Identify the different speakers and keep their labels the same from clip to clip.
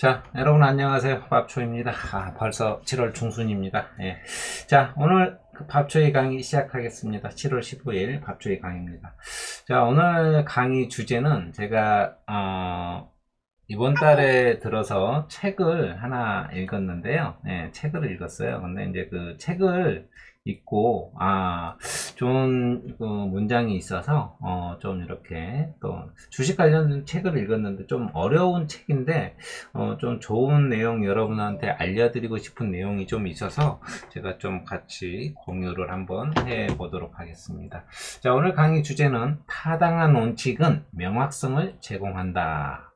Speaker 1: 자, 여러분 안녕하세요. 밥초입니다. 벌써 7월 중순입니다. 예. 자, 오늘 밥초의 강의 시작하겠습니다. 7월 15일 밥초의 강의입니다. 자, 오늘 강의 주제는 제가, 이번 달에 들어서 책을 하나 읽었는데요. 예, 책을 읽었어요. 근데 이제 그 책을 읽고, 좋은 그 문장이 있어서, 좀 이렇게 또 주식 관련 책을 읽었는데 좀 어려운 책인데, 좀 좋은 내용 여러분한테 알려드리고 싶은 내용이 좀 있어서 제가 좀 같이 공유를 한번 해 보도록 하겠습니다. 자, 오늘 강의 주제는 타당한 원칙은 명확성을 제공한다.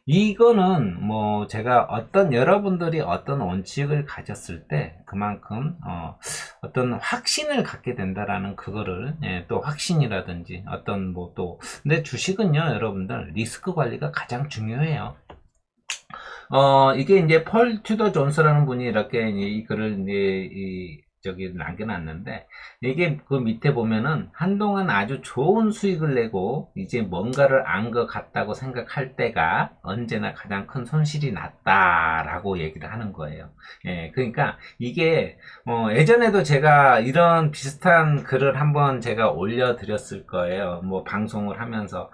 Speaker 1: 이거는 뭐 제가 여러분들이 어떤 원칙을 가졌을 때 그만큼 어떤 확신을 갖게 된다라는 그거를, 또 확신이라든지 어떤 뭐 또 근데 주식은요 여러분들 리스크 관리가 가장 중요해요. 이게 이제 펄 튜더 존스라는 분이 이렇게 이 글을 이제 저기 남겨놨는데, 이게 그 밑에 보면은 한동안 아주 좋은 수익을 내고 이제 뭔가를 안 것 같다고 생각할 때가 언제나 가장 큰 손실이 났다라고 얘기를 하는 거예요. 예, 그러니까 이게 예전에도 제가 이런 비슷한 글을 한번 제가 올려드렸을 거예요. 뭐 방송을 하면서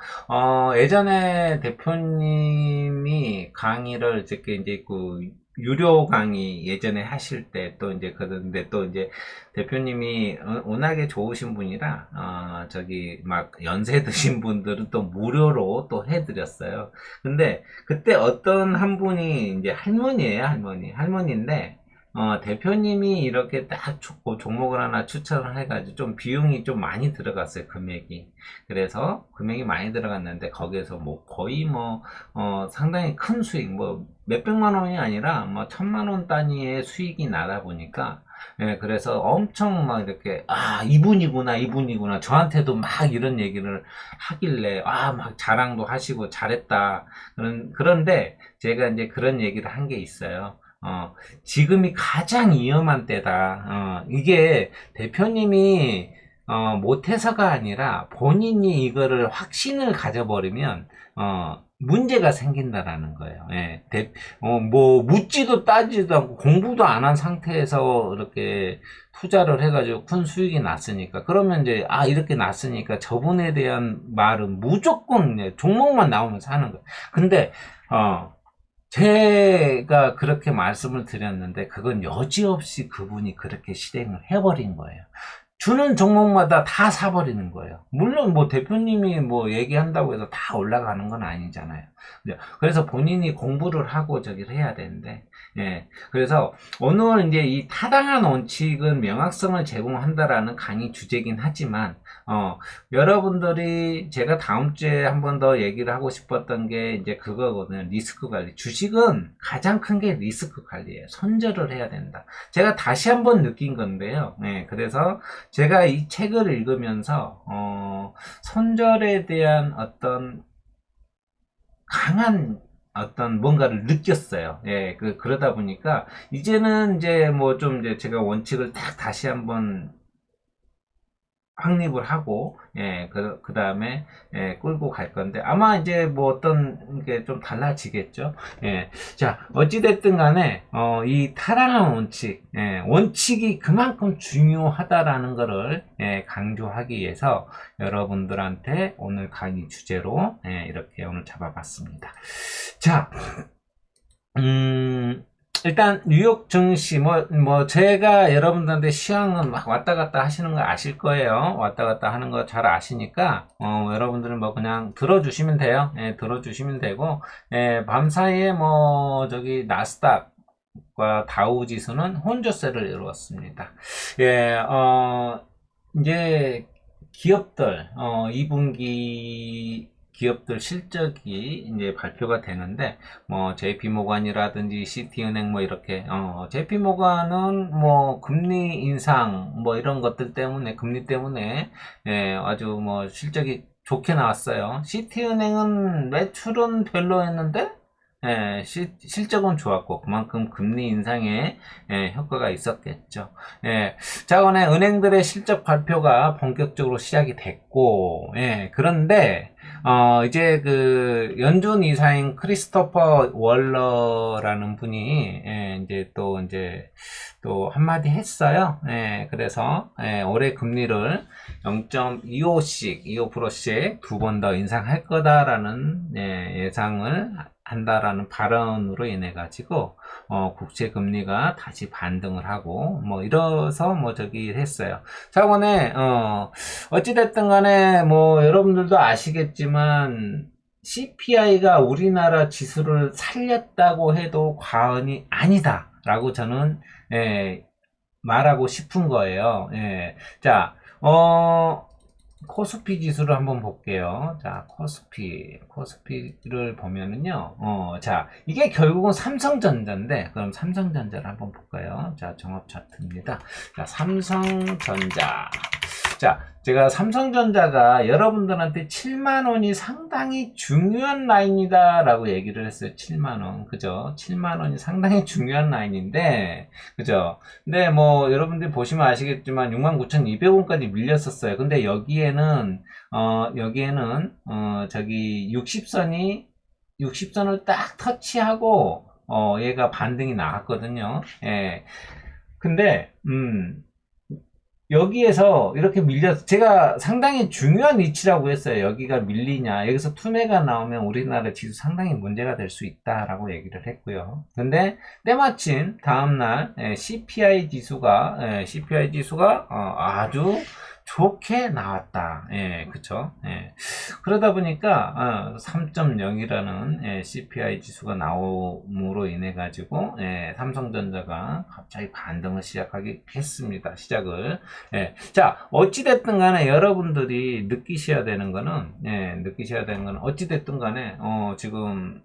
Speaker 1: 예전에 대표님이 강의를 이제 그 유료 강의 예전에 하실 때 또 이제 그런데 또 이제 대표님이 워낙에 좋으신 분이라 저기 막 연세 드신 분들은 또 무료로 또 해드렸어요. 근데 그때 어떤 한 분이 이제 할머니예요, 할머니인데 대표님이 이렇게 딱 종목을 하나 추천을 해가지고 좀 비용이 좀 많이 들어갔어요, 금액이. 그래서 금액이 많이 들어갔는데 거기에서 뭐 거의 뭐 상당히 큰 수익, 뭐 몇백만 원이 아니라 뭐 천만 원 단위의 수익이 나다 보니까, 예, 그래서 엄청 막 이렇게 이분이구나 저한테도 막 이런 얘기를 하길래 막 자랑도 하시고 잘했다. 그런데 제가 이제 그런 얘기를 한 게 있어요. 지금이 가장 위험한 때다. 이게 대표님이 못해서가 아니라 본인이 이거를 확신을 가져버리면 문제가 생긴다라는 거예요. 예, 뭐 묻지도 따지도 않고 공부도 안 한 상태에서 이렇게 투자를 해가지고 큰 수익이 났으니까, 그러면 이제 이렇게 났으니까 저분에 대한 말은 무조건 종목만 나오면서 하는 거예요. 근데 제가 그렇게 말씀을 드렸는데 그건 여지없이 그분이 그렇게 실행을 해버린 거예요. 주는 종목마다 다 사버리는 거예요. 물론 뭐 대표님이 뭐 얘기한다고 해서 다 올라가는 건 아니잖아요. 그래서 본인이 공부를 하고 저기를 해야 되는데, 예. 그래서 오늘 이제 이 타당한 원칙은 명확성을 제공한다라는 강의 주제긴 하지만, 여러분들이 제가 다음 주에 한 번 더 얘기를 하고 싶었던 게 이제 그거거든요. 리스크 관리. 주식은 가장 큰 게 리스크 관리예요. 손절을 해야 된다. 제가 다시 한번 느낀 건데요. 네, 그래서 제가 이 책을 읽으면서 손절에 대한 어떤 강한 어떤 뭔가를 느꼈어요. 예, 그러다 보니까 이제는 이제 뭐 좀 이제 제가 원칙을 딱 다시 한번 확립을 하고, 예, 그 다음에, 예, 끌고 갈 건데, 아마 이제 뭐 어떤 게 좀 달라지겠죠. 예. 자, 어찌됐든 간에, 이 타당한 원칙, 예, 원칙이 그만큼 중요하다라는 거를, 예, 강조하기 위해서 여러분들한테 오늘 강의 주제로, 예, 이렇게 오늘 잡아봤습니다. 자, 일단 뉴욕 증시 제가 여러분들한테 시황은 막 왔다 갔다 하시는 거 아실 거예요. 왔다 갔다 하는 거 잘 아시니까 여러분들은 뭐 그냥 들어주시면 돼요. 예, 들어주시면 되고, 예, 밤 사이에 뭐 저기 나스닥과 다우 지수는 혼조세를 이루었습니다. 예, 이제 기업들 2분기 기업들 실적이 이제 발표가 되는데, 뭐 JP모간이라든지 시티은행 뭐 이렇게 JP모간은 뭐 금리 인상 뭐 이런 것들 때문에, 금리 때문에, 예, 아주 뭐 실적이 좋게 나왔어요. 시티은행은 매출은 별로였는데 실적은 좋았고 그만큼 금리 인상에 효과가 있었겠죠. 자원의 은행들의 실적 발표가 본격적으로 시작이 됐고, 그런데 이제 그 연준 이사인 크리스토퍼 월러라는 분이 이제 또 한마디 했어요. 그래서 올해 금리를 0.25씩 25%씩 두 번 더 인상할 거다라는 예상을 한다라는 발언으로 인해 가지고 국채 금리가 다시 반등을 하고 뭐 이래서 뭐 저기 했어요. 차원에 어찌 됐든 간에 뭐 여러분들도 아시겠지만 CPI가 우리나라 지수를 살렸다고 해도 과언이 아니다라고 저는 말하고 싶은 거예요. 자, 코스피 지수를 한번 볼게요. 자, 코스피를 보면은요, 자, 이게 결국은 삼성전자인데, 그럼 삼성전자를 한번 볼까요? 자, 종합 차트입니다. 자, 삼성전자. 자, 제가 삼성전자가 여러분들한테 7만원이 상당히 중요한 라인이다 라고 얘기를 했어요. 7만원. 그죠? 7만원이 상당히 중요한 라인인데, 그죠? 근데 뭐, 여러분들 보시면 아시겠지만, 69,200원까지 밀렸었어요. 근데 여기에는, 저기, 60선을 딱 터치하고, 얘가 반등이 나왔거든요. 근데, 여기에서 이렇게 제가 상당히 중요한 위치라고 했어요. 여기가 밀리냐. 여기서 투매가 나오면 우리나라 지수 상당히 문제가 될 수 있다라고 얘기를 했고요. 근데 때마침 다음날 CPI 지수가 아주 좋게 나왔다. 그쵸? 그러다 보니까 3.0이라는 CPI 지수가 나옴으로 인해 가지고 삼성전자가 갑자기 반등을 시작하게 했습니다. 시작을. 자, 어찌됐든 간에 여러분들이 느끼셔야 되는 거는 어찌됐든 간에 지금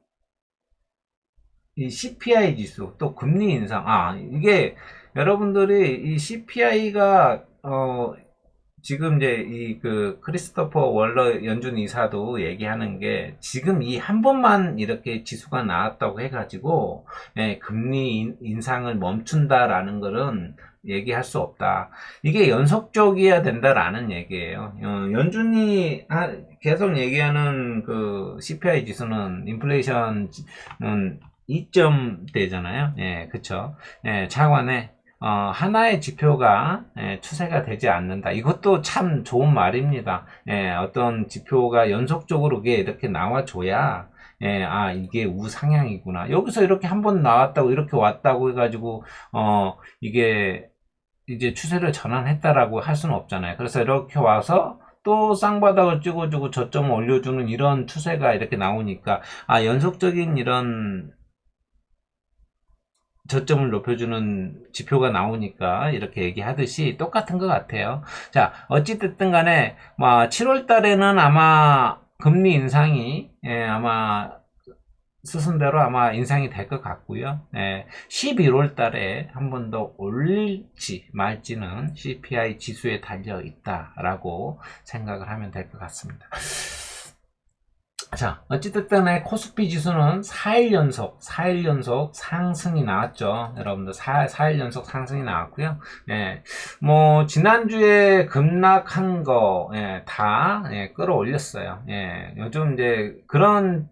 Speaker 1: 이 CPI 지수 또 금리 인상 이게 여러분들이 이 CPI가 지금 이제 이 그 크리스토퍼 월러 연준 이사도 얘기하는 게 지금 이 한 번만 이렇게 지수가 나왔다고 해가지고 금리 인상을 멈춘다라는 거는 얘기할 수 없다. 이게 연속적이어야 된다라는 얘기예요. 연준이 계속 얘기하는 그 CPI 지수는 인플레이션은 2점대잖아요. 그쵸. 차관에 하나의 지표가 추세가 되지 않는다. 이것도 참 좋은 말입니다. 어떤 지표가 연속적으로 이렇게 나와줘야 이게 우상향이구나. 여기서 이렇게 한번 나왔다고 이렇게 왔다고 해가지고 이게 이제 추세를 전환했다라고 할 수는 없잖아요. 그래서 이렇게 와서 또 쌍바닥을 찍어주고 저점을 올려주는 이런 추세가 이렇게 나오니까 연속적인 이런 저점을 높여주는 지표가 나오니까 이렇게 얘기하듯이 똑같은 것 같아요. 자, 어찌됐든 간에 7월 달에는 아마 금리 인상이 아마 스승대로 아마 인상이 될 것 같고요. 11월 달에 한 번 더 올릴지 말지는 CPI 지수에 달려 있다라고 생각을 하면 될 것 같습니다. 자, 어찌됐든 코스피 지수는 4일 연속 상승이 나왔죠. 여러분들 4일 연속 상승이 나왔고요. 뭐 지난주에 급락한 거 다 끌어올렸어요. 요즘 이제 그런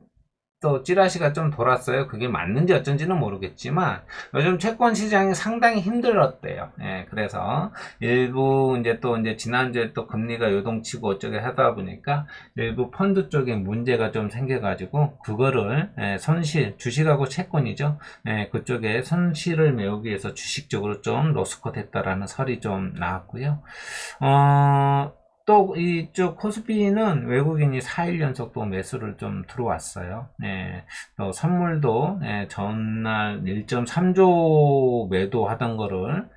Speaker 1: 또 찌라시가 좀 돌았어요. 그게 맞는지 어쩐지는 모르겠지만 요즘 채권 시장이 상당히 힘들었대요. 그래서 일부 이제 지난주에 또 금리가 요동치고 어쩌게 하다 보니까 일부 펀드 쪽에 문제가 좀 생겨가지고 그거를 주식하고 채권이죠. 그쪽에 손실을 메우기 위해서 주식적으로 좀 로스컷 했다라는 설이 좀 나왔고요. 또 이쪽 코스피는 외국인이 4일 연속 또 매수를 좀 들어왔어요. 또 선물도 전날 1.3조 매도하던 거를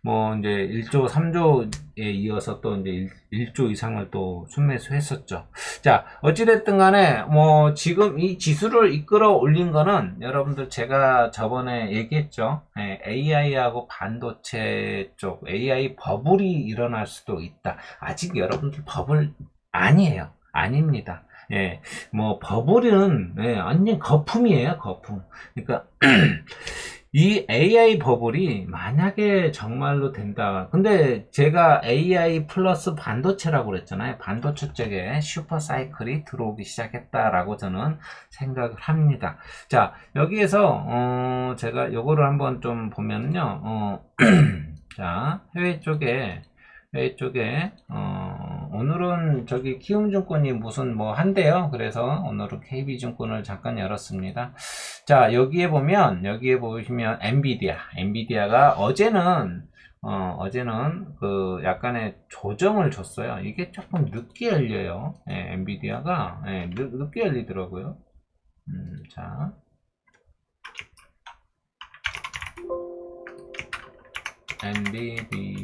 Speaker 1: 뭐 이제 1조 3조에 이어서 또 이제 1조 이상을 또 순매수 했었죠. 자, 어찌됐든 간에 뭐 지금 이 지수를 이끌어 올린 거는 여러분들 제가 저번에 얘기했죠. AI하고 반도체 쪽 AI 버블이 일어날 수도 있다. 아직 여러분들 버블 아니에요. 아닙니다. 예, 뭐 버블은 예, 완전 거품이에요, 거품. 그러니까 이 AI 버블이 만약에 정말로 된다. 근데 제가 AI 플러스 반도체라고 그랬잖아요. 반도체 쪽에 슈퍼 사이클이 들어오기 시작했다라고 저는 생각을 합니다. 자, 여기에서 제가 요거를 한번 좀 보면요. 자, 해외 쪽에 오늘은 저기 키움증권이 무슨 뭐 한대요. 그래서 오늘은 KB증권을 잠깐 열었습니다. 자, 여기에 보시면 엔비디아가 어제는 그 약간의 조정을 줬어요. 이게 조금 늦게 열려요. 예, 엔비디아가 예, 늦게 열리더라고요. 자, 엔비디아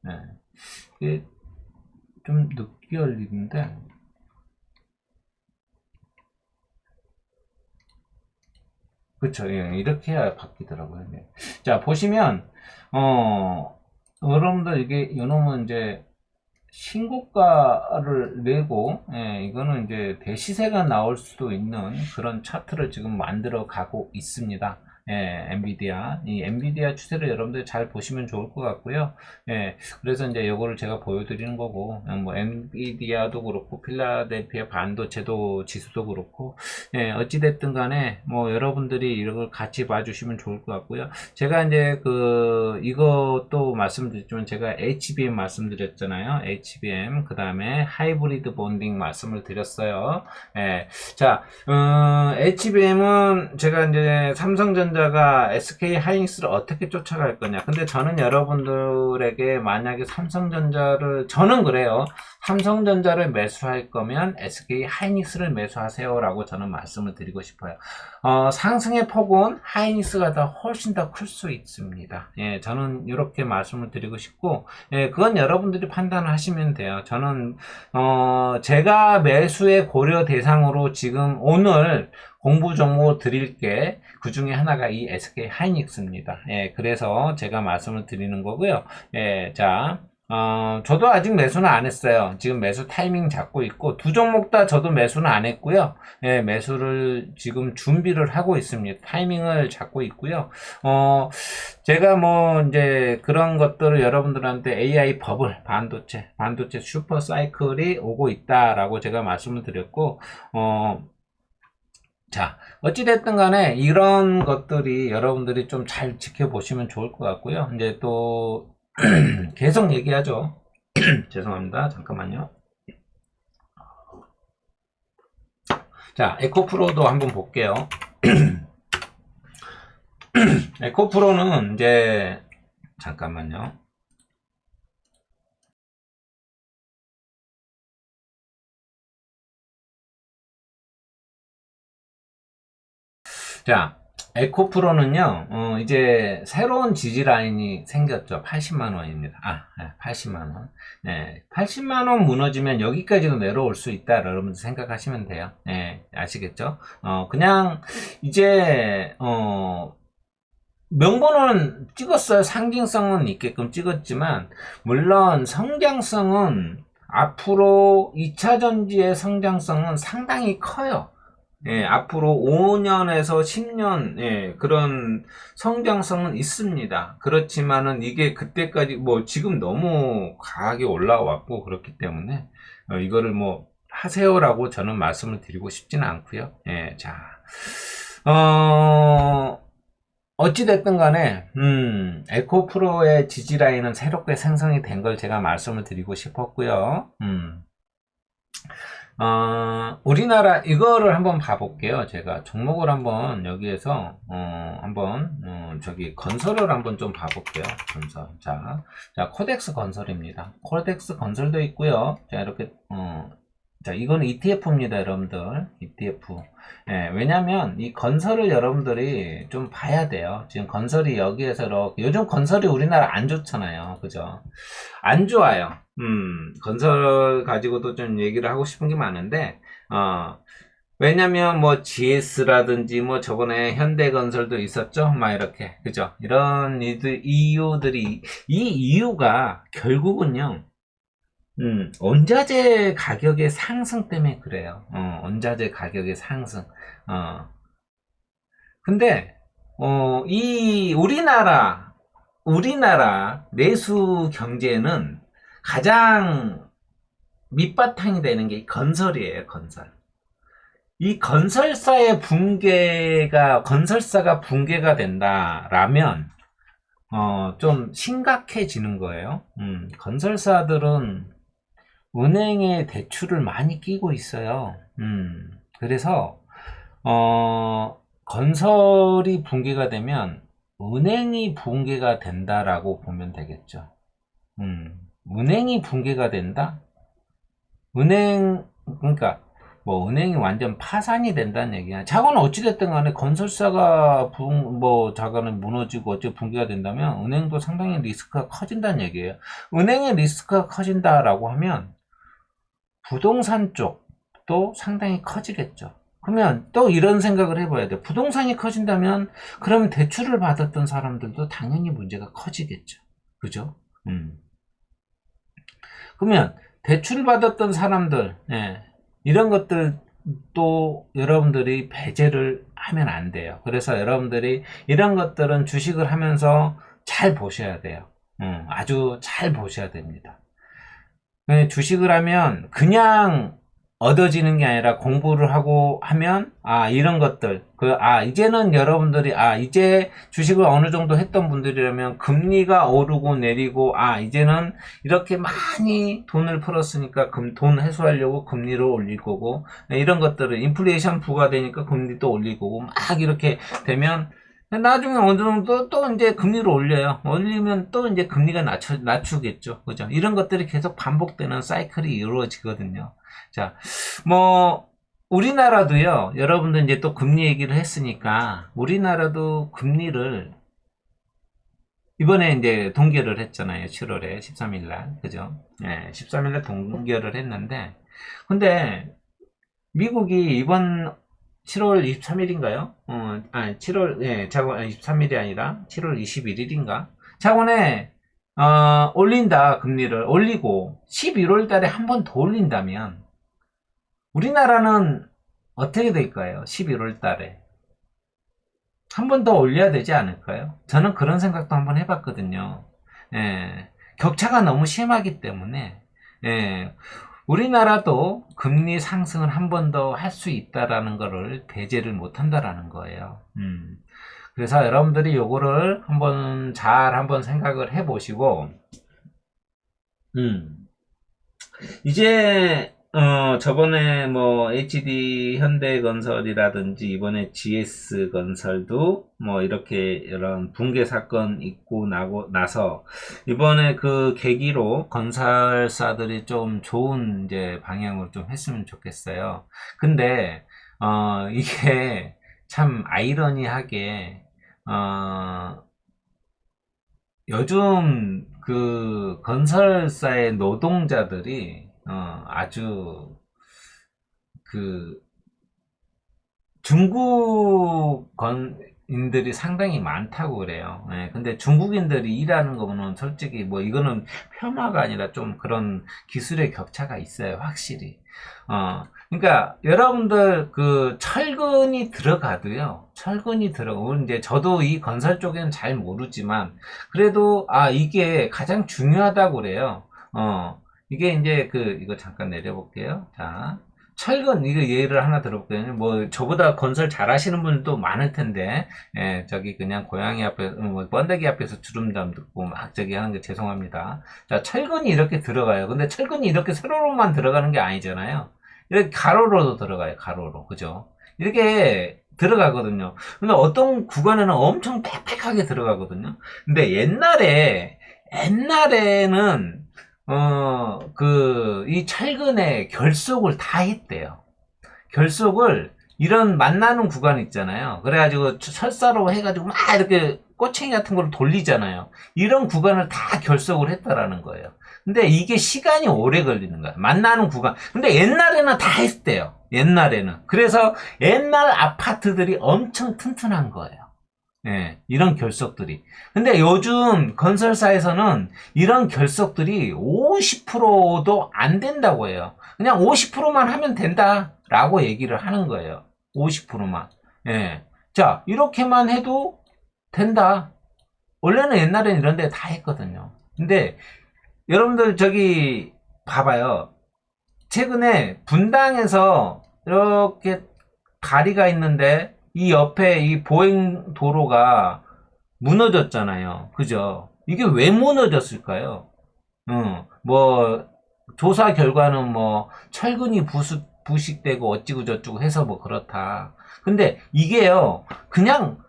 Speaker 1: 네. 이게 좀 늦게 열리는데 그쵸. 예, 이렇게 해야 바뀌더라고요. 네. 자, 보시면, 여러분들 이게, 요놈은 이제, 신고가를 내고, 예, 이거는 이제 대시세가 나올 수도 있는 그런 차트를 지금 만들어 가고 있습니다. 예, 이 엔비디아 추세를 여러분들 잘 보시면 좋을 것 같고요. 예, 그래서 이제 요거를 제가 보여드리는 거고, 뭐, 엔비디아도 그렇고, 필라델피아 반도체도 지수도 그렇고, 예, 어찌됐든 간에, 뭐, 여러분들이 이걸 같이 봐주시면 좋을 것 같고요. 제가 이제 이것도 말씀드렸지만, 제가 HBM 말씀드렸잖아요. HBM, 그 다음에 하이브리드 본딩 말씀을 드렸어요. 예, 자, HBM은 제가 이제 삼성전자가 SK 하이닉스를 어떻게 쫓아갈 거냐. 근데 저는 여러분들에게 만약에 저는 그래요. 삼성전자를 매수할 거면 SK 하이닉스를 매수하세요라고 저는 말씀을 드리고 싶어요. 상승의 폭은 하이닉스가 훨씬 더 클 수 있습니다. 예, 저는 이렇게 말씀을 드리고 싶고, 예, 그건 여러분들이 판단을 하시면 돼요. 저는, 제가 매수의 고려 대상으로 지금 오늘 공부 정보 드릴 게, 그 중에 하나가 이 SK 하이닉스입니다. 예, 그래서 제가 말씀을 드리는 거고요. 예, 자, 저도 아직 매수는 안 했어요. 지금 매수 타이밍 잡고 있고, 두 종목 다 저도 매수는 안 했고요. 예, 매수를 지금 준비를 하고 있습니다. 타이밍을 잡고 있고요. 제가 뭐, 이제 그런 것들을 여러분들한테 AI 버블, 반도체 슈퍼 사이클이 오고 있다라고 제가 말씀을 드렸고, 자, 어찌됐든 간에 이런 것들이 여러분들이 좀 잘 지켜보시면 좋을 것 같고요. 이제 또, 계속 얘기하죠. 죄송합니다. 잠깐만요. 자, 에코프로도 한번 볼게요. 에코프로는 이제, 잠깐만요. 자, 에코프로는요, 이제 새로운 지지 라인이 생겼죠. 80만원입니다. 80만원. 네, 80만원 무너지면 여기까지도 내려올 수 있다. 여러분들 생각하시면 돼요. 네, 아시겠죠? 그냥, 이제, 명분은 찍었어요. 상징성은 있게끔 찍었지만, 물론 성장성은 앞으로 2차전지의 성장성은 상당히 커요. 예, 앞으로 5년에서 10년, 예, 그런 성장성은 있습니다. 그렇지만은 이게 그때까지, 뭐, 지금 너무 강하게 올라왔고, 그렇기 때문에, 이거를 뭐, 하세요라고 저는 말씀을 드리고 싶지는 않고요. 예, 자, 어찌됐든 간에, 에코프로의 지지라인은 새롭게 생성이 된 걸 제가 말씀을 드리고 싶었고요. 우리나라 이거를 한번 봐볼게요. 제가 종목을 한번 여기에서 저기 건설을 한번 좀 봐볼게요. 건설. 자, 코덱스 건설입니다. 코덱스 건설도 있고요. 자, 이렇게 자, 이건 ETF입니다, 여러분들. ETF. 예, 왜냐면, 이 건설을 여러분들이 좀 봐야 돼요. 지금 건설이 여기에서 이렇게, 요즘 건설이 우리나라 안 좋잖아요. 그죠? 안 좋아요. 건설 가지고도 좀 얘기를 하고 싶은 게 많은데, 왜냐면 뭐 GS라든지 뭐 저번에 현대건설도 있었죠. 막 이렇게. 그죠? 이런 이유들이, 이 이유가 결국은요, 원자재 가격의 상승 때문에 그래요. 원자재 가격의 상승. 근데, 이 우리나라 내수 경제는 가장 밑바탕이 되는 게 건설이에요, 건설. 이 건설사가 붕괴가 된다라면, 좀 심각해지는 거예요. 건설사들은 은행에 대출을 많이 끼고 있어요. 그래서, 건설이 붕괴가 되면 은행이 붕괴가 된다라고 보면 되겠죠. 은행이 붕괴가 된다? 그러니까, 뭐, 은행이 완전 파산이 된다는 얘기야. 자고는 어찌됐든 간에 건설사가 자가는 무너지고 어째 붕괴가 된다면 은행도 상당히 리스크가 커진다는 얘기예요. 은행의 리스크가 커진다라고 하면 부동산 쪽도 상당히 커지겠죠. 그러면 또 이런 생각을 해봐야 돼. 부동산이 커진다면 그러면 대출을 받았던 사람들도 당연히 문제가 커지겠죠. 그죠? 그러면 대출 받았던 사람들, 예, 이런 것들도 여러분들이 배제를 하면 안 돼요. 그래서 여러분들이 이런 것들은 주식을 하면서 잘 보셔야 돼요. 아주 잘 보셔야 됩니다. 주식을 하면 그냥 얻어지는 게 아니라 공부를 하고 하면 이런 것들 이제는 여러분들이 이제 주식을 어느 정도 했던 분들이라면 금리가 오르고 내리고 이제는 이렇게 많이 돈을 풀었으니까 돈 회수하려고 금리를 올릴 거고 이런 것들을 인플레이션 부과되니까 금리도 올릴 거고 막 이렇게 되면 나중에 어느 정도 또 이제 금리를 올려요. 올리면 또 이제 금리가 낮추겠죠. 그죠? 이런 것들이 계속 반복되는 사이클이 이루어지거든요. 자, 우리나라도요, 여러분들 이제 또 금리 얘기를 했으니까, 우리나라도 금리를, 이번에 이제 동결을 했잖아요. 7월에 13일날. 그죠? 네, 13일날 동결을 했는데, 근데, 미국이 이번 7월 23일인가요? 23일이 아니라 7월 21일인가? 차관에, 올린다, 금리를 올리고, 11월 달에 한 번 더 올린다면, 우리나라는 어떻게 될까요? 11월 달에. 한 번 더 올려야 되지 않을까요? 저는 그런 생각도 한번 해봤거든요. 예, 격차가 너무 심하기 때문에, 예, 우리나라도 금리 상승을 한 번 더 할 수 있다라는 거를 배제를 못 한다라는 거예요. 그래서 여러분들이 요거를 한번 생각을 해 보시고, 이제, 저번에 HD 현대건설이라든지 이번에 GS건설도 이렇게 이런 붕괴 사건 있고 나서 이번에 그 계기로 건설사들이 좀 좋은 이제 방향으로 좀 했으면 좋겠어요. 근데, 이게 참 아이러니하게, 요즘 그 건설사의 노동자들이 아주 그 중국인들이 상당히 많다고 그래요. 예, 근데 중국인들이 일하는 거는 솔직히 이거는 폄하가 아니라 좀 그런 기술의 격차가 있어요, 확실히. 그러니까 여러분들 그 철근이 들어가도요. 이제 저도 이 건설 쪽에는 잘 모르지만 그래도 이게 가장 중요하다고 그래요. 이게 이제 이거 잠깐 내려볼게요. 자, 철근, 이거 예를 하나 들어볼게요. 저보다 건설 잘 하시는 분들도 많을 텐데, 저기 그냥 고양이 앞에, 번데기 앞에서 주름잠 듣고 막 저기 하는 게 죄송합니다. 자, 철근이 이렇게 들어가요. 근데 철근이 이렇게 세로로만 들어가는 게 아니잖아요. 이렇게 가로로도 들어가요, 가로로. 그죠? 이렇게 들어가거든요. 근데 어떤 구간에는 엄청 빽빽하게 들어가거든요. 근데 옛날에는 이 철근에 결속을 다 했대요. 결속을, 이런 만나는 구간 있잖아요. 그래가지고 철사로 해가지고 막 이렇게 꼬챙이 같은 걸 돌리잖아요. 이런 구간을 다 결속을 했다라는 거예요. 근데 이게 시간이 오래 걸리는 거야. 만나는 구간. 근데 옛날에는 다 했대요. 옛날에는. 그래서 옛날 아파트들이 엄청 튼튼한 거예요. 예, 이런 결석들이. 근데 요즘 건설사에서는 이런 결석들이 50%도 안 된다고 해요. 그냥 50%만 하면 된다라고 얘기를 하는 거예요. 50%만. 예. 자, 이렇게만 해도 된다. 원래는 옛날에는 이런 데 다 했거든요. 근데 여러분들 저기 봐봐요. 최근에 분당에서 이렇게 다리가 있는데 이 옆에 이 보행 도로가 무너졌잖아요. 그죠? 이게 왜 무너졌을까요? 뭐 조사 결과는 뭐 철근이 부식되고 어찌고 저찌고 해서 뭐 그렇다. 근데 이게요, 그냥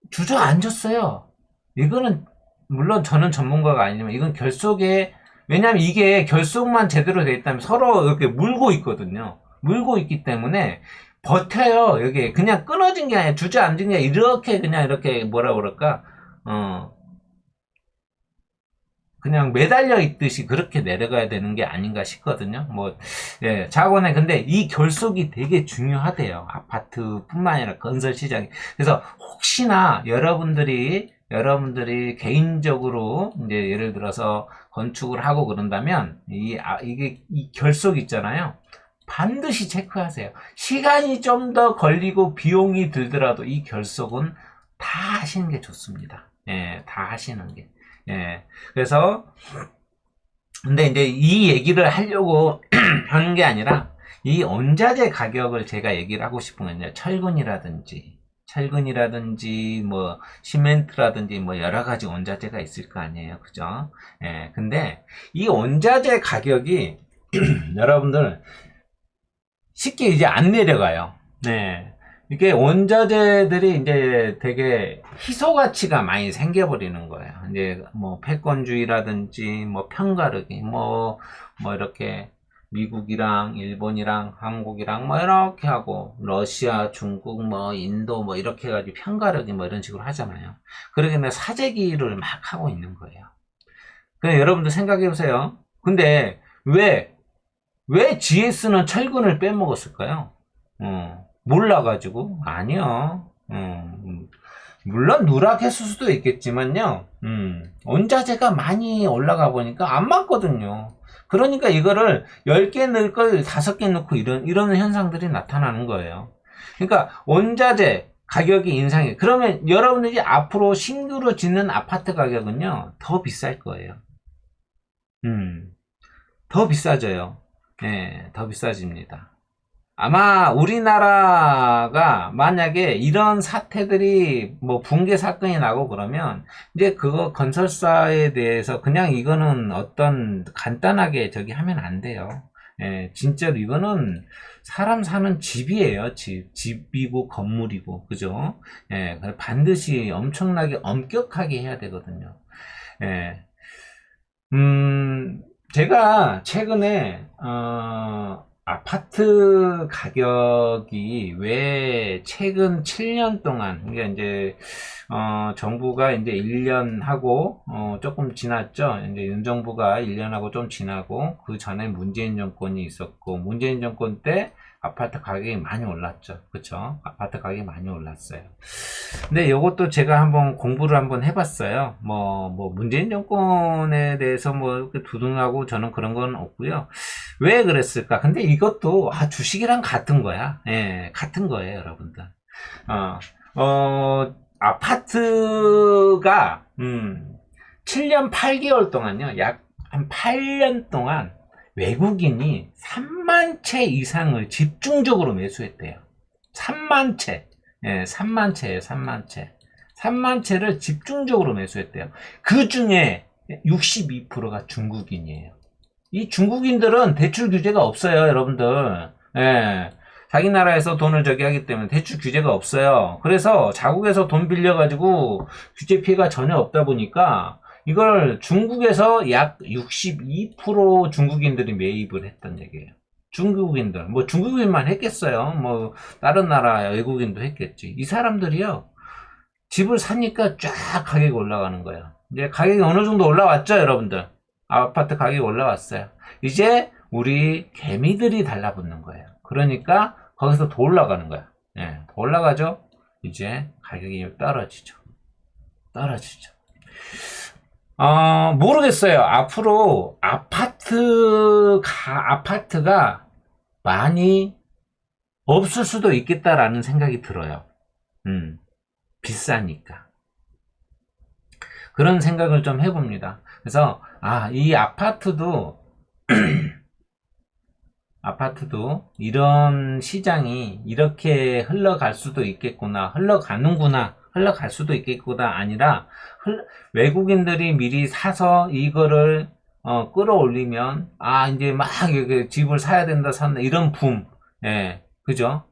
Speaker 1: 주저앉았어요. 이거는 물론 저는 전문가가 아니지만 이건 결속에, 왜냐면 이게 결속만 제대로 돼 있다면 서로 이렇게 물고 있거든요. 물고 있기 때문에 버텨요. 여기 그냥 끊어진 게 아니라 주저앉은 게 이렇게 그냥 이렇게 뭐라 그럴까, 어 그냥 매달려 있듯이 그렇게 내려가야 되는 게 아닌가 싶거든요. 뭐, 예, 자원에 근데 이 결속이 되게 중요하대요. 아파트뿐만 아니라 건설 시장이. 그래서 혹시나 여러분들이 개인적으로 이제 예를 들어서 건축을 하고 그런다면 이게 이 결속 있잖아요. 반드시 체크하세요. 시간이 좀 더 걸리고 비용이 들더라도 이 결속은 다 하시는 게 좋습니다. 예, 다 하시는 게. 예. 그래서, 근데 이제 이 얘기를 하려고 하는 게 아니라, 이 원자재 가격을 제가 얘기를 하고 싶은 건요. 철근이라든지, 뭐, 시멘트라든지, 뭐, 여러 가지 원자재가 있을 거 아니에요. 그죠? 예. 근데, 이 원자재 가격이, 여러분들, 쉽게 이제 안 내려가요. 네. 이게 원자재들이 이제 되게 희소 가치가 많이 생겨버리는 거예요. 이제 뭐 패권주의라든지 뭐 편가르기 뭐 이렇게 미국이랑 일본이랑 한국이랑 뭐 이렇게 하고 러시아, 중국, 뭐 인도 뭐 이렇게 해가지고 편가르기 뭐 이런 식으로 하잖아요. 그러게 사재기를 막 하고 있는 거예요. 그냥 여러분들 생각해 보세요. 근데 왜 GS는 철근을 빼먹었을까요? 몰라가지고? 아니요. 물론 누락했을 수도 있겠지만요. 원자재가 많이 올라가 보니까 안 맞거든요. 그러니까 이거를 10개 넣을 걸 5개 넣고 이런 현상들이 나타나는 거예요. 그러니까 원자재 가격이 인상해. 그러면 여러분들이 앞으로 신규로 짓는 아파트 가격은요, 더 비쌀 거예요. 더 비싸져요. 네, 더 비싸집니다. 아마 우리나라가 만약에 이런 사태들이 뭐 붕괴 사건이 나고 그러면 이제 그거 건설사에 대해서 그냥 이거는 어떤 간단하게 저기 하면 안 돼요. 예, 진짜로 이거는 사람 사는 집이에요. 집이고 건물이고 그죠? 예, 반드시 엄청나게 엄격하게 해야 되거든요. 예. 제가 최근에 아파트 가격이 왜 최근 7년 동안, 그러니까 이제 정부가 이제 1년 하고 조금 지났죠. 이제 윤 정부가 1년 하고 좀 지나고 그 전에 문재인 정권이 있었고 문재인 정권 때 아파트 가격이 많이 올랐죠. 그쵸? 아파트 가격이 많이 올랐어요. 근데 이것도 제가 한번 공부를 한번 해봤어요. 뭐 문재인 정권에 대해서 뭐 이렇게 두둔하고 저는 그런 건 없고요. 왜 그랬을까? 근데 이것도 주식이랑 같은 거야. 예, 같은 거예요, 여러분들. 아파트가 7년 8개월 동안요. 약 한 8년 동안 외국인이 3만 채 이상을 집중적으로 매수했대요. 3만 채. 예, 3만 채예요, 3만 채. 3만 채를 집중적으로 매수했대요. 그 중에 62%가 중국인이에요. 이 중국인들은 대출 규제가 없어요, 여러분들. 예. 자기 나라에서 돈을 저기 하기 때문에 대출 규제가 없어요. 그래서 자국에서 돈 빌려가지고 규제 피해가 전혀 없다 보니까 이걸 중국에서 약 62% 중국인들이 매입을 했던 얘기예요. 중국인들, 뭐 중국인만 했겠어요. 뭐 다른 나라 외국인도 했겠지. 이 사람들이요, 집을 사니까 쫙 가격이 올라가는 거예요. 이제 가격이 어느 정도 올라왔죠, 여러분들? 아파트 가격이 올라왔어요. 이제 우리 개미들이 달라붙는 거예요. 그러니까 거기서 더 올라가는 거야. 예, 더 올라가죠. 이제 가격이 떨어지죠. 모르겠어요. 앞으로 아파트가 많이 없을 수도 있겠다라는 생각이 들어요. 비싸니까. 그런 생각을 좀 해봅니다. 그래서, 이 아파트도 이런 시장이 이렇게 흘러갈 수도 있겠구나, 흘러갈 수도 있겠구나, 아니라, 외국인들이 미리 사서 이거를, 끌어올리면, 이제 막, 집을 사야 된다, 이런 붐. 예, 그죠?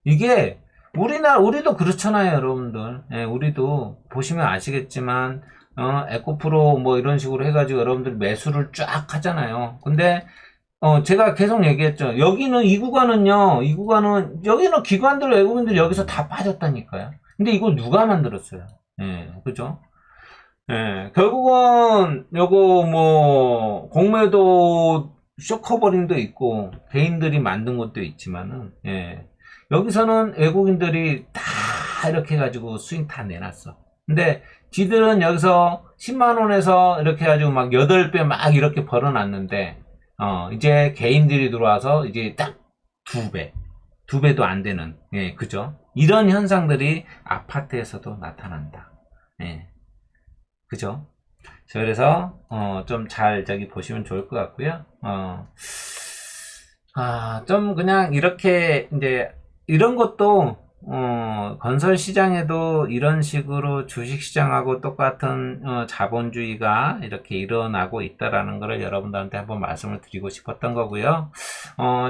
Speaker 1: 이게, 우리도 그렇잖아요, 여러분들. 예, 우리도 보시면 아시겠지만, 에코프로 뭐 이런 식으로 해가지고 여러분들 매수를 쫙 하잖아요. 근데, 제가 계속 얘기했죠. 여기는 이 구간은요, 여기는 기관들, 외국인들 여기서 다 빠졌다니까요. 근데 이걸 누가 만들었어요? 예, 그죠? 예, 결국은, 요거 뭐, 공매도 쇼커버링도 있고, 개인들이 만든 것도 있지만은, 예, 여기서는 외국인들이 다 이렇게 해가지고 스윙 다 내놨어. 근데, 지들은 여기서 10만원에서 이렇게 해가지고 막 8배 막 이렇게 벌어놨는데, 이제 개인들이 들어와서 이제 딱 2배, 2배도 안 되는, 예, 그죠? 이런 현상들이 아파트에서도 나타난다. 예, 그죠? 그래서, 좀 잘 저기 보시면 좋을 것 같고요. 좀 그냥 이렇게, 이제, 이런 것도, 건설 시장에도 이런 식으로 주식 시장하고 똑같은 자본주의가 이렇게 일어나고 있다라는 것을 여러분들한테 한번 말씀을 드리고 싶었던 거고요.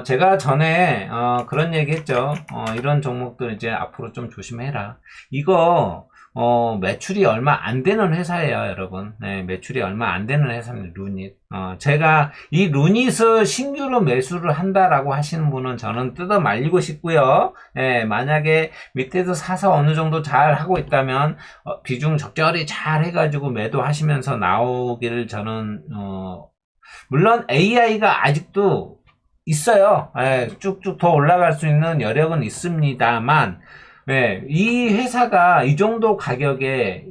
Speaker 1: 제가 전에 그런 얘기 했죠. 이런 종목들 이제 앞으로 좀 조심해라. 이거 매출이 얼마 안 되는 회사예요, 여러분. 네, 매출이 얼마 안 되는 회사입니다, 루닛. 제가 이 루닛을 신규로 매수를 한다라고 하시는 분은 저는 뜯어 말리고 싶고요. 네, 만약에 밑에서 사서 어느 정도 잘 하고 있다면, 비중 적절히 잘 해가지고 매도하시면서 나오기를 저는, 물론 AI가 아직도 있어요. 쭉쭉 더 올라갈 수 있는 여력은 있습니다만, 네, 이 회사가 이 정도 가격에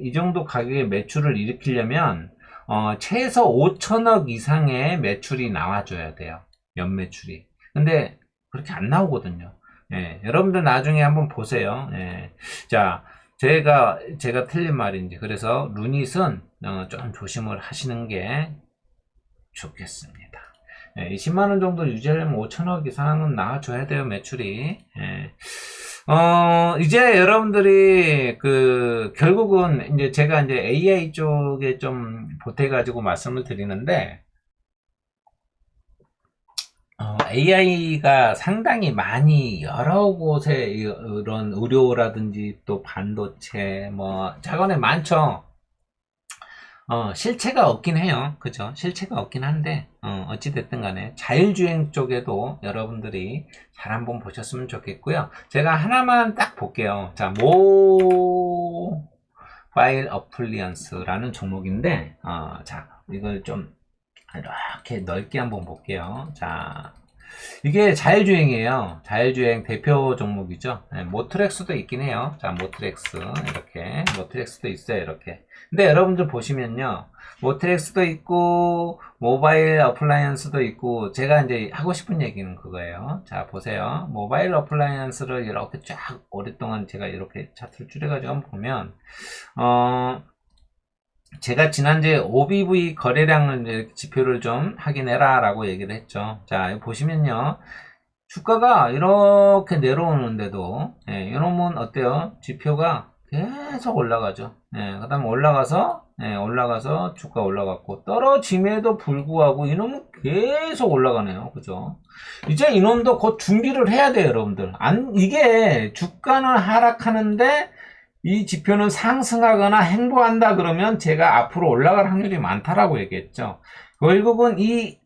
Speaker 1: 매출을 일으키려면, 최소 5천억 이상의 매출이 나와줘야 돼요. 연매출이. 근데, 그렇게 안 나오거든요. 예, 여러분들 나중에 한번 보세요. 예. 자, 제가 틀린 말인지. 그래서, 루닛은, 좀 조심을 하시는 게 좋겠습니다. 예, 20만원 정도 유지하려면 5천억 이상은 나와줘야 돼요, 매출이. 예. 이제 여러분들이 결국은 이제 제가 이제 AI 쪽에 좀 보태가지고 말씀을 드리는데, AI가 상당히 많이 여러 곳에 이런 의료라든지 또 반도체 뭐 작업에 많죠. 실체가 없긴 해요. 그죠? 실체가 없긴 한데, 어찌됐든 간에 자율주행 쪽에도 여러분들이 잘 한번 보셨으면 좋겠고요. 제가 하나만 딱 볼게요. 자, 모바일 어플리언스라는 종목인데, 자, 이걸 좀 이렇게 넓게 한번 볼게요. 자, 이게 자율주행이에요. 자율주행 대표 종목이죠. 네, 모트렉스도 있긴 해요. 자, 모트렉스도 있어요. 이렇게. 근데 여러분들 보시면요. 모트렉스도 있고, 모바일 어플라이언스도 있고, 제가 이제 하고 싶은 얘기는 그거예요. 자, 보세요. 모바일 어플라이언스를 이렇게 쫙 오랫동안 제가 이렇게 차트를 줄여가지고 한번 보면, 제가 지난주에 OBV 거래량을 지표를 좀 확인해라 라고 얘기를 했죠. 자, 여기 보시면요. 주가가 이렇게 내려오는데도, 이러면 어때요? 지표가 계속 올라가죠. 그 다음에 올라가서 주가 올라갔고, 떨어짐에도 불구하고 이놈은 계속 올라가네요. 그죠? 이제 이놈도 곧 준비를 해야 돼요, 여러분들. 이게 주가는 하락하는데, 이 지표는 상승하거나 행보한다 그러면 제가 앞으로 올라갈 확률이 많다라고 얘기했죠. 결국은 이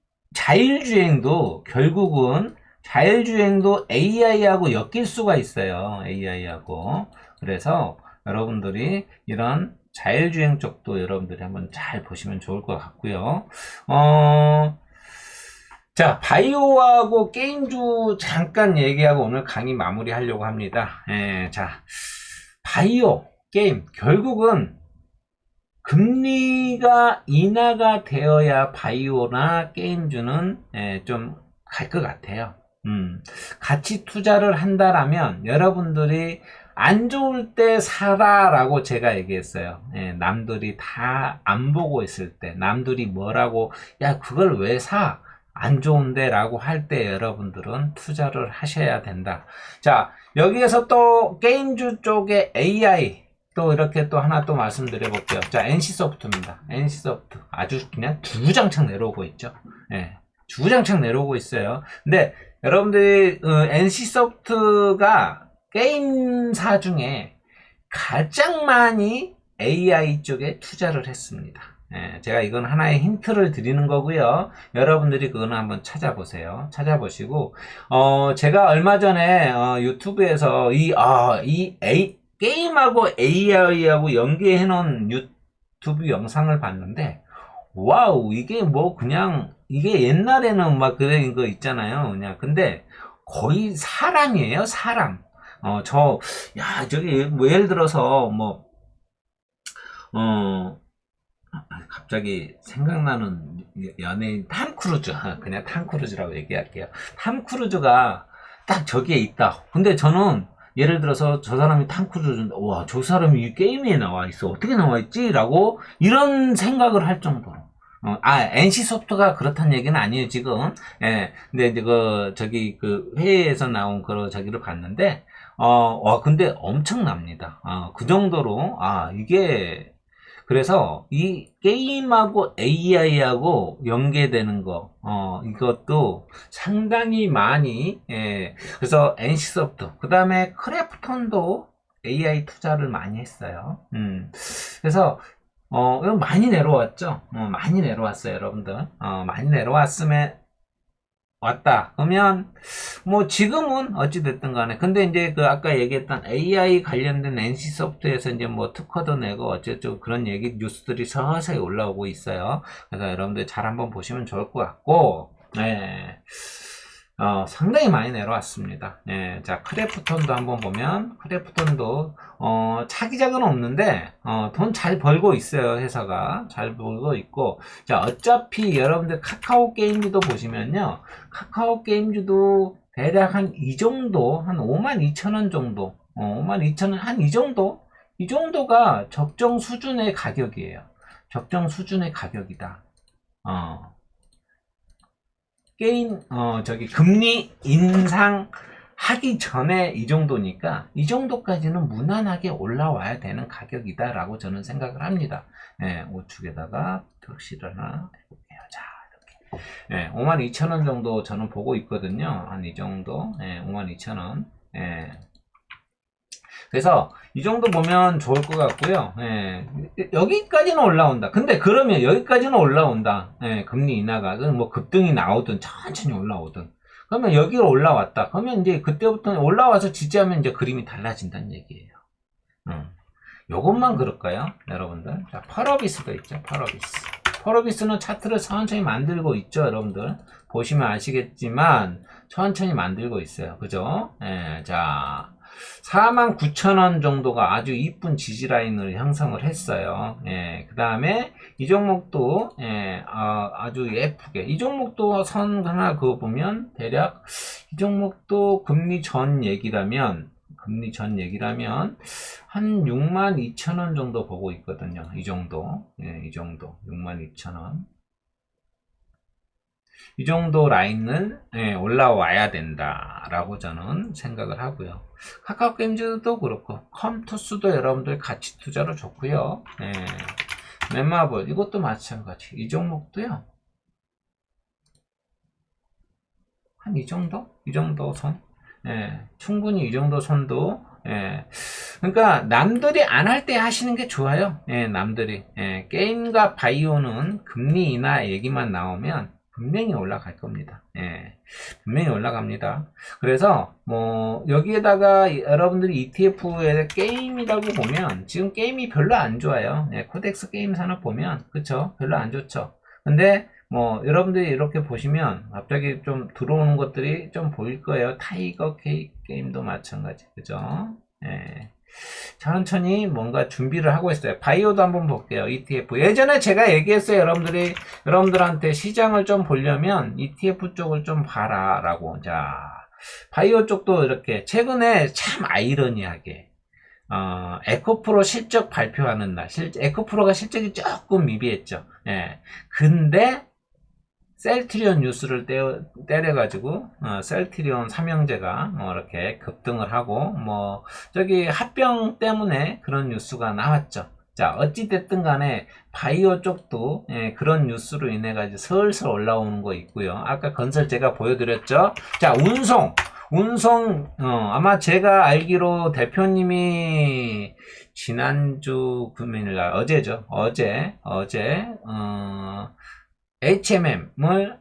Speaker 1: 결국은 자율주행도 AI하고 엮일 수가 있어요. AI하고. 그래서 여러분들이 이런 자율주행 쪽도 여러분들이 한번 잘 보시면 좋을 것 같고요. 자, 바이오하고 게임주 잠깐 얘기하고 오늘 강의 마무리하려고 합니다. 자. 바이오 게임 결국은 금리가 인하가 되어야 바이오나 게임주는 좀 갈 것 같아요. 같이 투자를 한다라면 여러분들이 안 좋을 때 사라라고 제가 얘기했어요. 남들이 다 안 보고 있을 때, 남들이 뭐라고, 야, 그걸 왜 사? 안 좋은데 라고 할 때 여러분들은 투자를 하셔야 된다. 자, 여기에서 또 게임주 쪽에 AI 또 이렇게 또 하나 또 말씀드려 볼게요. 자, NC소프트입니다. NC소프트. 아주 그냥 주구장창 내려오고 있죠. 주구장창 내려오고 있어요. 근데 여러분들이 NC소프트가 게임사 중에 가장 많이 AI 쪽에 투자를 했습니다. 제가 이건 하나의 힌트를 드리는 거고요. 여러분들이 그거는 한번 찾아보세요. 찾아보시고 제가 얼마 전에 유튜브에서 게임하고 AI하고 연계해 놓은 유튜브 영상을 봤는데 와우, 이게 뭐 그냥 이게 옛날에는 막 그런 거 있잖아요. 그냥 근데 거의 사람이에요, 사람. 저기 뭐 예를 들어서 갑자기 생각나는 연예인 탐 크루즈, 그냥 탐 크루즈라고 얘기할게요. 탐 크루즈가 딱 저기에 있다. 근데 저는 예를 들어서 저 사람이 탐 크루즈인데 와, 저 사람이 이 게임에 나와 있어. 어떻게 나와 있지? 라고 이런 생각을 할 정도로. NC소프트가 그렇다는 얘기는 아니에요, 지금. 근데 이제 저기 회의에서 나온 저기를 봤는데, 근데 엄청납니다. 그 정도로, 그래서 이 게임하고 AI하고 연계되는 거, 이것도 상당히 많이, 그래서 NC소프트, 그 다음에 크래프톤도 AI 투자를 많이 했어요. 그래서 이거 많이 내려왔죠? 많이 내려왔어요, 여러분들. 많이 내려왔으면, 왔다. 그러면, 뭐, 지금은 어찌됐든 간에. 근데 이제 아까 얘기했던 AI 관련된 NC소프트에서 이제 뭐 특허도 내고 어쩌고 그런 뉴스들이 서서히 올라오고 있어요. 그래서 여러분들 잘 한번 보시면 좋을 것 같고, 상당히 많이 내려왔습니다. 자, 크래프톤도 한번 보면, 크래프톤도, 차기작은 없는데, 돈 잘 벌고 있어요, 회사가. 잘 벌고 있고. 자, 어차피 여러분들 카카오 게임즈도 보시면요, 카카오 게임즈도 대략 한 이 정도, 한 52,000원 정도, 52,000원, 한 이 정도? 이 정도가 적정 수준의 가격이에요. 적정 수준의 가격이다. 게임 금리 인상 하기 전에 이 정도니까 이 정도까지는 무난하게 올라와야 되는 가격이다라고 저는 생각을 합니다. 우측에다가 표시를 하나 해볼게요. 자, 이렇게 52,000원 정도 저는 보고 있거든요. 한 이 정도 52,000원. 그래서 이 정도 보면 좋을 것 같고요. 여기까지는 올라온다. 근데 그러면 여기까지는 올라온다. 금리 인하가 뭐 급등이 나오든 천천히 올라오든. 그러면 여기로 올라왔다. 그러면 이제 그때부터 올라와서 지지하면 이제 그림이 달라진다는 얘기예요. 요것만 그럴까요, 여러분들? 자, 펄어비스도 있죠. 펄어비스는 차트를 천천히 만들고 있죠, 여러분들. 보시면 아시겠지만 천천히 만들고 있어요. 그죠? 자. 49,000원 정도가 아주 이쁜 지지라인을 형성을 했어요. 그 다음에 이 종목도 아주 예쁘게 이 종목도 선 하나 그거 보면 대략 이 종목도 금리 전 얘기라면 한 62,000원 정도 보고 있거든요. 이 정도 62,000원 이 정도 라인은 올라와야 된다라고 저는 생각을 하고요. 카카오 게임즈도 그렇고 컴투스도 여러분들 같이 투자로 좋고요. 넷마블 이것도 마찬가지. 이 종목도요. 한 이 정도? 이 정도 선? 충분히 이 정도 선도 그러니까 남들이 안 할 때 하시는 게 좋아요. 남들이 게임과 바이오는 금리 인하 얘기만 나오면 분명히 올라갈 겁니다. 분명히 올라갑니다. 그래서 뭐 여기에다가 여러분들이 ETF에 게임이라고 보면 지금 게임이 별로 안 좋아요. 코덱스 게임 산업 보면 그쵸? 별로 안 좋죠. 근데 뭐 여러분들이 이렇게 보시면 갑자기 좀 들어오는 것들이 좀 보일 거예요. 타이거 게임도 마찬가지. 그죠? 천천히 뭔가 준비를 하고 있어요. 바이오도 한번 볼게요. ETF. 예전에 제가 얘기했어요. 여러분들한테 시장을 좀 보려면 ETF 쪽을 좀 봐라. 라고. 자, 바이오 쪽도 이렇게 최근에 참 아이러니하게 에코프로 실적 발표하는 날, 에코프로가 실적이 조금 미비했죠. 예. 근데 셀트리온 뉴스를 때려가지고 셀트리온 삼형제가 이렇게 급등을 하고 저기 합병 때문에 그런 뉴스가 나왔죠. 자, 어찌됐든 간에 바이오 쪽도 그런 뉴스로 인해 가지고 슬슬 올라오는 거 있고요. 아까 건설 제가 보여드렸죠. 자, 운송 아마 제가 알기로 대표님이 지난주 금요일날 어제죠. 어제 HMM을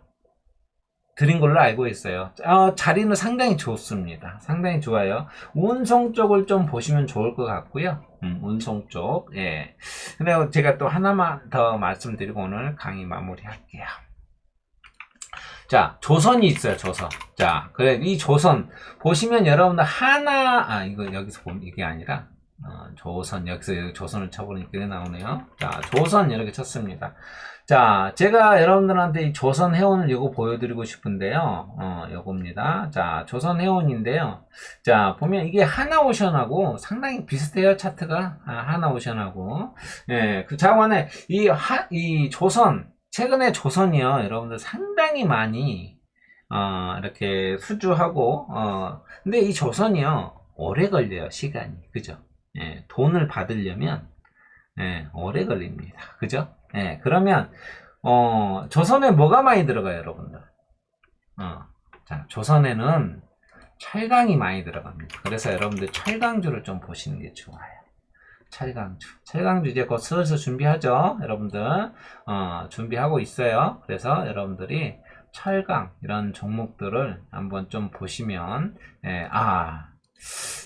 Speaker 1: 드린 걸로 알고 있어요. 자리는 상당히 좋습니다. 상당히 좋아요. 운송 쪽을 좀 보시면 좋을 것 같고요. 운송 쪽. 예. 근데 제가 또 하나만 더 말씀드리고 오늘 강의 마무리할게요. 자, 조선이 있어요, 조선. 자, 그래, 이 조선, 보시면 여러분들 이거 여기서 보면 이게 아니라, 조선, 여기서 조선을 쳐보니까 이게 나오네요. 자, 조선 이렇게 쳤습니다. 자, 제가 여러분들한테 이 조선 해운을 이거 보여드리고 싶은데요. 요겁니다. 자, 조선 해운인데요. 자, 보면 이게 하나오션하고 상당히 비슷해요, 차트가. 하나오션하고. 예, 그 자관에, 이 조선, 최근에 조선이요, 여러분들 상당히 많이, 이렇게 수주하고, 근데 이 조선이요, 오래 걸려요, 시간이. 그죠? 예, 돈을 받으려면, 예, 오래 걸립니다. 그죠? 예, 그러면, 조선에 뭐가 많이 들어가요, 여러분들? 자, 조선에는 철강이 많이 들어갑니다. 그래서 여러분들 철강주를 좀 보시는 게 좋아요. 철강주 이제 곧 슬슬 준비하죠. 여러분들 준비하고 있어요. 그래서 여러분들이 철강 이런 종목들을 한번 좀 보시면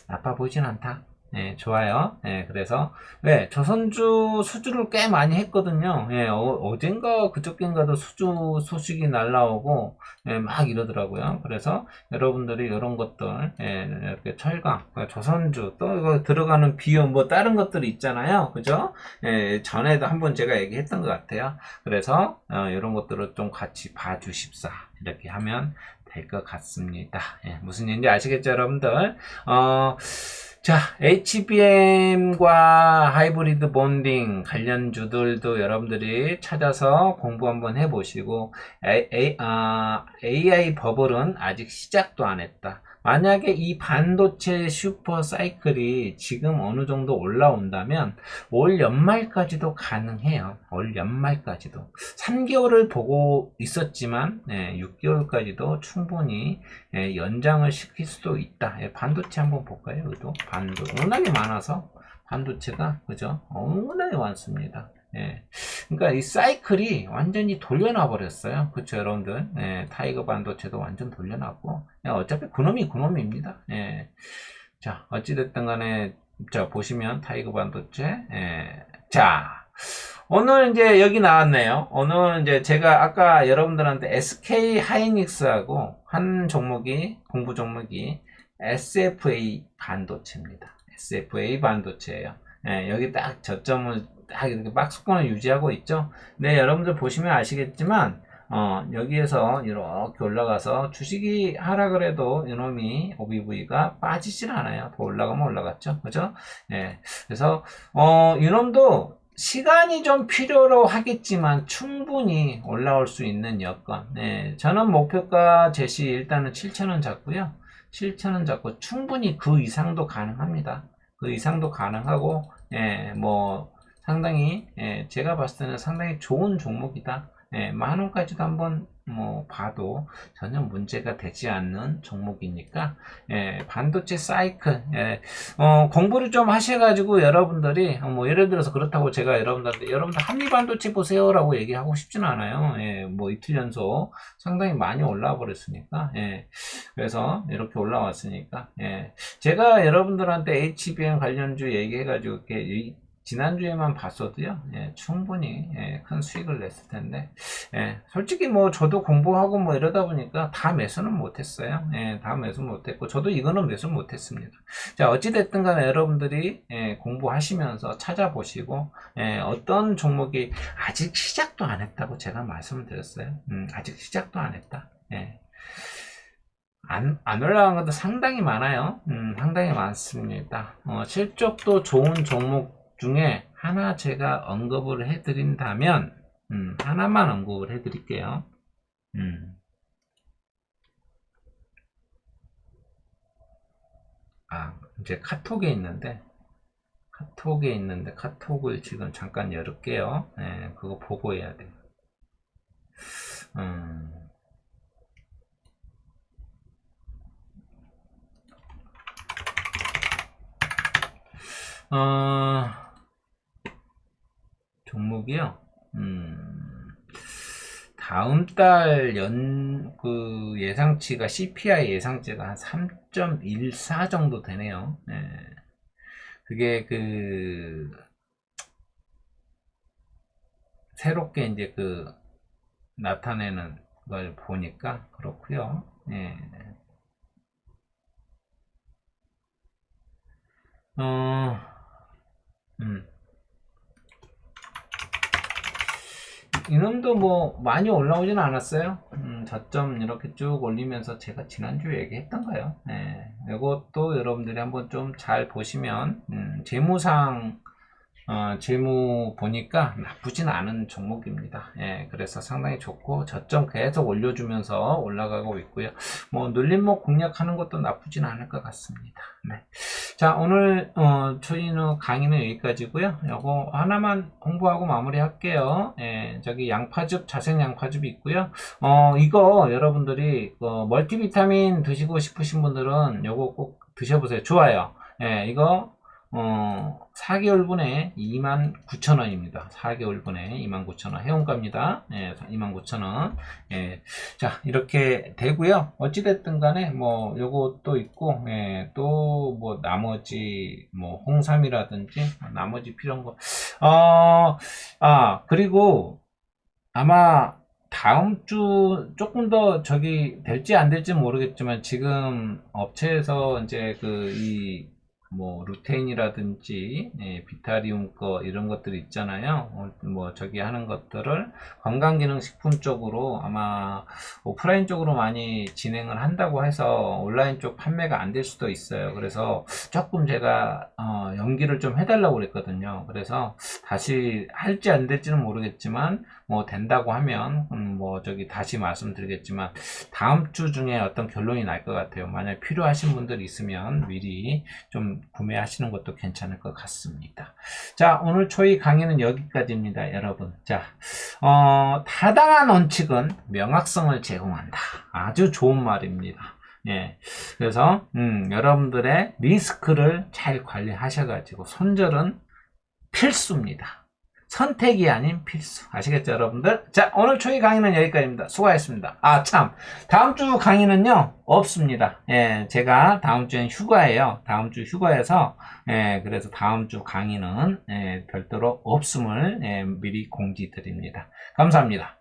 Speaker 1: 나빠 보이진 않다. 예, 좋아요. 예, 그래서 조선주 수주를 꽤 많이 했거든요. 예, 어젠가 그저께인가도 수주 소식이 날라오고 막 이러더라고요. 그래서 여러분들이 이런 것들 이렇게 철강, 조선주 또 이거 들어가는 비용 다른 것들이 있잖아요. 그죠? 예, 전에도 한번 제가 얘기했던 것 같아요. 그래서 이런 것들을 좀 같이 봐주십사 이렇게 하면 될 것 같습니다. 예, 무슨 얘기인지 아시겠죠, 여러분들? 자, HBM과 하이브리드 본딩 관련주들도 여러분들이 찾아서 공부 한번 해보시고, AI 버블은 아직 시작도 안 했다. 만약에 이 반도체 슈퍼 사이클이 지금 어느 정도 올라온다면 올 연말까지도 가능해요. 올 연말까지도. 3개월을 보고 있었지만 6개월까지도 충분히 연장을 시킬 수도 있다. 반도체 한번 볼까요? 여기도 워낙에 많아서 반도체가 그죠? 워낙에 많습니다. 그러니까 이 사이클이 완전히 돌려놔 버렸어요. 그쵸, 여러분들? 타이거 반도체도 완전 돌려놨고, 어차피 그놈입니다. 자, 어찌됐든 간에, 자, 보시면 타이거 반도체, 자, 오늘 이제 여기 나왔네요. 오늘 이제 제가 아까 여러분들한테 SK 하이닉스하고 한 종목이, 공부 종목이 SFA 반도체입니다. SFA 반도체예요. 여기 딱 저점을 딱 이렇게 박스권을 유지하고 있죠. 네, 여러분들 보시면 아시겠지만 여기에서 이렇게 올라가서 주식이 하락을 해도 이놈이 OBV가 빠지질 않아요. 더 올라가면 올라갔죠. 그죠? 그래서 이놈도 시간이 좀 필요로 하겠지만 충분히 올라올 수 있는 여건. 저는 목표가 제시 일단은 7,000원 잡고요. 7,000원 잡고 충분히 그 이상도 가능합니다. 그 이상도 가능하고 상당히 제가 봤을 때는 상당히 좋은 종목이다. 10,000원까지도 한번 봐도 전혀 문제가 되지 않는 종목이니까 반도체 사이클 공부를 좀 하셔가지고 여러분들이 예를 들어서 그렇다고 제가 여러분들 한미반도체 보세요 라고 얘기하고 싶지는 않아요. 이틀 연속 상당히 많이 올라와 버렸으니까 그래서 이렇게 올라왔으니까 제가 여러분들한테 HBM 관련주 얘기해가지고 이렇게 지난주에만 봤어도요, 예, 충분히 예, 큰 수익을 냈을 텐데, 예, 솔직히 뭐 저도 공부하고 뭐 이러다 보니까 다 매수는 못했어요. 예, 다 매수 못했고 저도 이거는 매수 못했습니다. 자, 어찌됐든 간에 여러분들이 예, 공부하시면서 찾아보시고 예, 어떤 종목이 아직 시작도 안 했다고 제가 말씀을 드렸어요. 아직 시작도 안 했다. 예. 안 올라간 것도 상당히 많아요. 상당히 많습니다. 실적도 좋은 종목 중에 하나 제가 언급을 해드린다면, 하나만 언급을 해드릴게요. 이제 카톡에 있는데, 카톡을 지금 잠깐 열을게요. 네, 그거 보고 해야 돼요. 종목이요. 다음 달 예상치가 CPI 예상치가 한 3.14 정도 되네요. 네. 그게 새롭게 이제 나타내는 걸 보니까 그렇고요. 네. 이놈도 뭐 많이 올라오진 않았어요. 저점 이렇게 쭉 올리면서 제가 지난주에 얘기했던가요? 네. 이것도 여러분들이 한번 좀 잘 보시면 재무상 재무 보니까 나쁘진 않은 종목입니다. 예, 그래서 상당히 좋고 저점 계속 올려주면서 올라가고 있고요. 뭐 눌림목 공략하는 것도 나쁘진 않을 것 같습니다. 네. 자, 오늘 초인우 강의는 여기까지고요. 요거 하나만 홍보하고 마무리할게요. 예, 저기 양파즙, 자생 양파즙이 있고요. 이거 여러분들이 멀티비타민 드시고 싶으신 분들은 요거 꼭 드셔보세요. 좋아요. 예, 이거 4개월분에 29,000원입니다. 4개월분에 29,000원 해운가입니다. 예, 29,000원. 예. 자, 이렇게 되고요. 어찌됐든 간에 뭐 요것도 있고, 예, 또 뭐 나머지 뭐 홍삼이라든지 나머지 필요한 거. 그리고 아마 다음 주 조금 더 될지 안 될지 모르겠지만 지금 업체에서 이제 뭐 루테인이라든지 비타리움 이런 것들이 있잖아요. 뭐 하는 것들을 건강기능식품 쪽으로 아마 오프라인 쪽으로 많이 진행을 한다고 해서 온라인 쪽 판매가 안 될 수도 있어요. 그래서 조금 제가 연기를 좀 해달라고 그랬거든요. 그래서 다시 할지 안 될지는 모르겠지만 뭐 된다고 하면 다시 말씀드리겠지만 다음 주 중에 어떤 결론이 날 것 같아요. 만약 필요하신 분들 있으면 미리 좀 구매하시는 것도 괜찮을 것 같습니다. 자, 오늘 초이 강의는 여기까지입니다, 여러분. 자, 타당한 원칙은 명확성을 제공한다. 아주 좋은 말입니다. 예. 그래서, 여러분들의 리스크를 잘 관리하셔가지고, 손절은 필수입니다. 선택이 아닌 필수. 아시겠죠, 여러분들? 자, 오늘 초이 강의는 여기까지입니다. 수고하셨습니다. 다음 주 강의는요, 없습니다. 예, 제가 다음 주엔 휴가예요. 다음 주 휴가여서, 예, 그래서 다음 주 강의는, 별도로 없음을, 미리 공지 드립니다. 감사합니다.